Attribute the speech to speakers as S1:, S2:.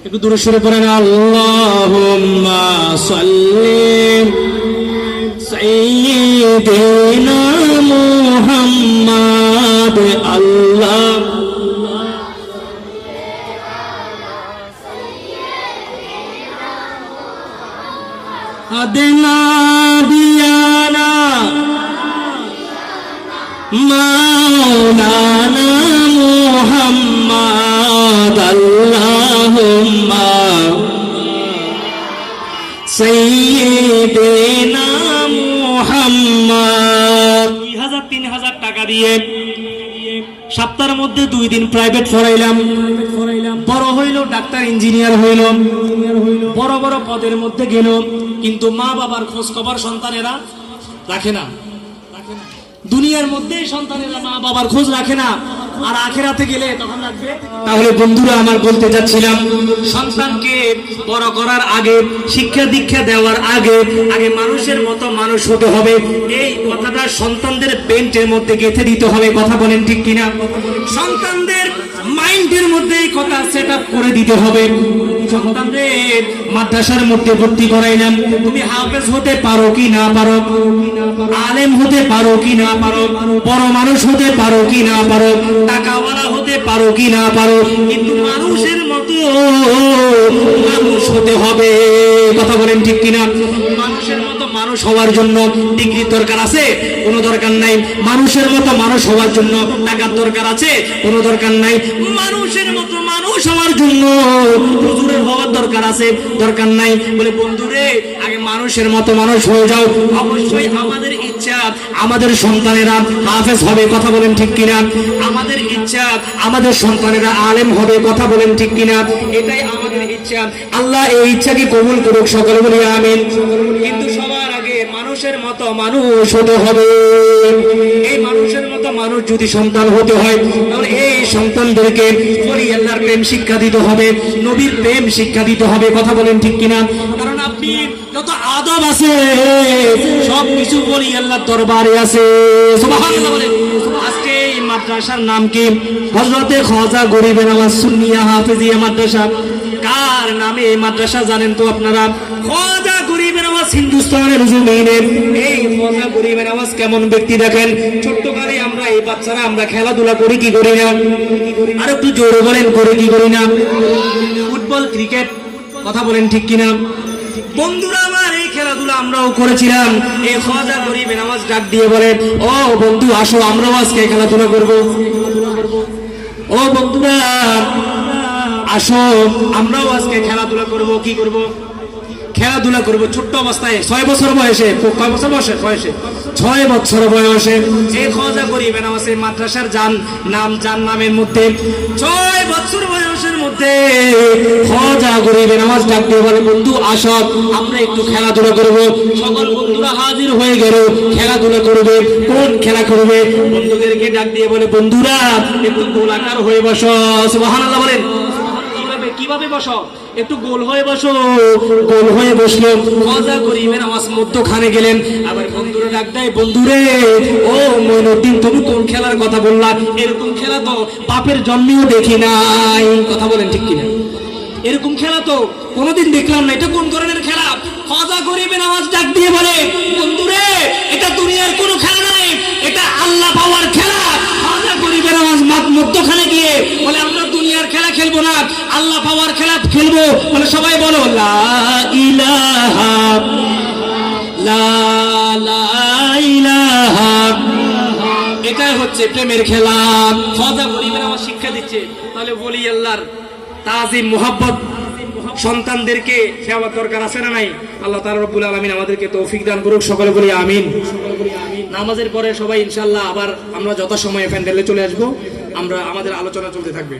S1: একটু দূরে সরে পড়েন, আল্লাহুম্মা সাল্লি সাইয়্যিদিনা মুহাম্মাদ। আল্লাহ আদিনা দিয়ানা মাওলানা মুহাম্মাদ। আল্লাহুম্মা সাইয়্যিদিনা মুহাম্মাদ। 2000-3000 টাকা দিয়ে সপ্তাহের মধ্যে 2 দিন প্রাইভেট পড়াইলাম, বড় হইল, ডাক্তার ইঞ্জিনিয়ার হইল, বড় বড় পদের মধ্যে গেল, কিন্তু মা বাবার খোঁজ খবর সন্তানেরা রাখে না। দুনিয়ার মধ্যে সন্তানেরা মা বাবার খোঁজ রাখে না, আর আখিরাতে গেলে তখন রাখবে। তাহলে বন্ধুরা, আমার বলতে যাচ্ছিলাম, সন্তানকে বড় করার আগে, শিক্ষা দীক্ষা দেওয়ার আগে মানুষের মতো মানুষ হতে হবে। এই কথাটা সন্তানদের পেন্টের মধ্যে গেঁথে দিতে হবে। কথা বলেন ঠিক কিনা? সন্তানদের মাইন্ডের মধ্যে এই কথা সেট আপ করে দিতে হবে। সন্তানদের মাদ্রাসার মধ্যে ভর্তি করাইলাম, তুমি হাফেজ হতে পারো কি না পারো, আলেম হতে পারো কি না পারো, বড় মানুষ হতে পারো কি না পারো, টাকাওয়ালা হতে পারো কি না পারো, কিন্তু মানুষের মতো মানুষ হতে হবে। কথা বলেন ঠিক কিনা? মানুষের মতো মানুষ হওয়ার জন্য ডিগ্রির দরকার আছে? কোনো দরকার নাই। মানুষের মতো মানুষ হওয়ার জন্য টাকার দরকার আছে? কোনো দরকার নাই। মানুষের মতো মানুষ হওয়ার জন্য হুজুরের হওয়ার দরকার আছে? দরকার নাই। বলে বন্ধুরে, আগে মানুষের মতো মানুষ হয়ে যাও। অবশ্যই আমাদের ইচ্ছা আমাদের সন্তানেরা হাফেজ হবে। কথা বলেন ঠিক কিনা? আমাদের ইচ্ছা আমাদের সন্তানেরা আলেম হবে। কথা বলেন ঠিক কিনা? এটাই আমাদের ইচ্ছা। আল্লাহ এই ইচ্ছাকে কবুল করুক, সকলে বলি আমিন। কিন্তু সবার আগে মানুষের মতো মানুষ হতে হবে। এই মানুষের মতো মানুষ যদি সন্তান হতে হয়, তাহলে এই সন্তানদেরকে ওলি আল্লাহর প্রেম শিক্ষা দিতে হবে, নবীর প্রেম শিক্ষা দিতে হবে। কথা বলেন ঠিক কিনা? কারণ আপনি যত আদব আছে সব কিছু ওলি আল্লাহর দরবারে আছে। সুবহানাল্লাহ বলেন। আজকে এই মাদ্রাসার নাম কি? হযরতে খাজা গরিবে নওয়াজ সুন্নিয়া হাফেজিয়া মাদ্রাসা। কার নামে এই মাদ্রাসা জানেন তো আপনারা? খাজা গরিবে নওয়াজ হিন্দুস্তানের জমিনে। এই খাজা গরিবে নওয়াজ কেমন ব্যক্তি দেখেন। ছোট্টকালে আমরা এই বাচ্চারা আমরা খেলাধুলা করি কি করি না? আর একটু জোরে বলেন, করি কি করি না? Football, cricket. কথা বলেন ঠিক কিনা? বন্ধুরা আমার, এই খেলাধুলা আমরাও করেছিলাম। এই খাজা গরিবে নওয়াজ ডাক দিয়ে বলে, ও বন্ধু আসো, আমরাও আজকে খেলাধুলা করব। ও বন্ধুরা আসো, আমরাও আজকে খেলাধুলা করব। কি করব? খেলাধুলা করব। ছোট্ট অবস্থায় 6 বছর বয়সে, কয় বছর বয়সে? 6 বছর বয়সে এই খাজা গরিবে নওয়াজ মাদ্রাসার জান নামের মধ্যে 6 বছর বয়সের মধ্যে খাজা গরিবে নওয়াজ ডাক দিয়ে বলে, বন্ধু আসো, আমরা একটু খেলাধুলা করব। সকল বন্ধুরা হাজির হয়ে গেল, খেলাধুলা করবে। কোন খেলা করবে? বন্ধুদেরকে ডাক দিয়ে বলে, বন্ধুরা একটু গোলাকার হয়ে বসো। সুবহানাল্লাহ বলেন। কিভাবে বসো? একটু গোল হয়ে বসো। গোল হয়ে বসলো। খাজা গরিবে নওয়াজ মধ্যখানে গেলেন। আবার বন্ধুরা ডাক দেয়, বন্ধুরে ও মঈনুদ্দিন, তুমি কোন খেলার কথা বললা? এরকম খেলা তো বাপের জন্মেও দেখি নাই। কথা বলেন ঠিক কিনা? এরকম খেলা তো কোনোদিন দেখলাম না। এটা কোন ধরনের খেলা? খাজা গরিবে নওয়াজ ডাক দিয়ে বলে, বন্ধুরে এটা দুনিয়ার কোনো খেলা নাই, এটা আল্লাহ পাওয়ার খেলা। খাজা গরিবে নওয়াজ মধ্যখানে গিয়ে বলে, আমরা দুনিয়ার খেলা খেলবো না, আল্লাহ পাওয়ার খেলা খেলবো। মানে সবাই বলো লা ইলাহা ইলাহা। এটাই হচ্ছে প্রেমের খেলা। খাজা গরিবে নওয়াজ শিক্ষা দিচ্ছে। তাহলে ওলি আল্লাহর তাজিম, মুহাব্বত সন্তানদেরকে দেওয়ার দরকার আছে না নাই? আল্লাহ তাআলা রব্বুল আলামিন আমাদেরকে তৌফিক দান করুক, সকলে বলি আমিন। নামাজের পরে সবাই ইনশাআল্লাহ আবার আমরা যথাসময়ে প্যান্ডেলে চলে আসবো। আমরা আমাদের আলোচনা চলতে থাকবে।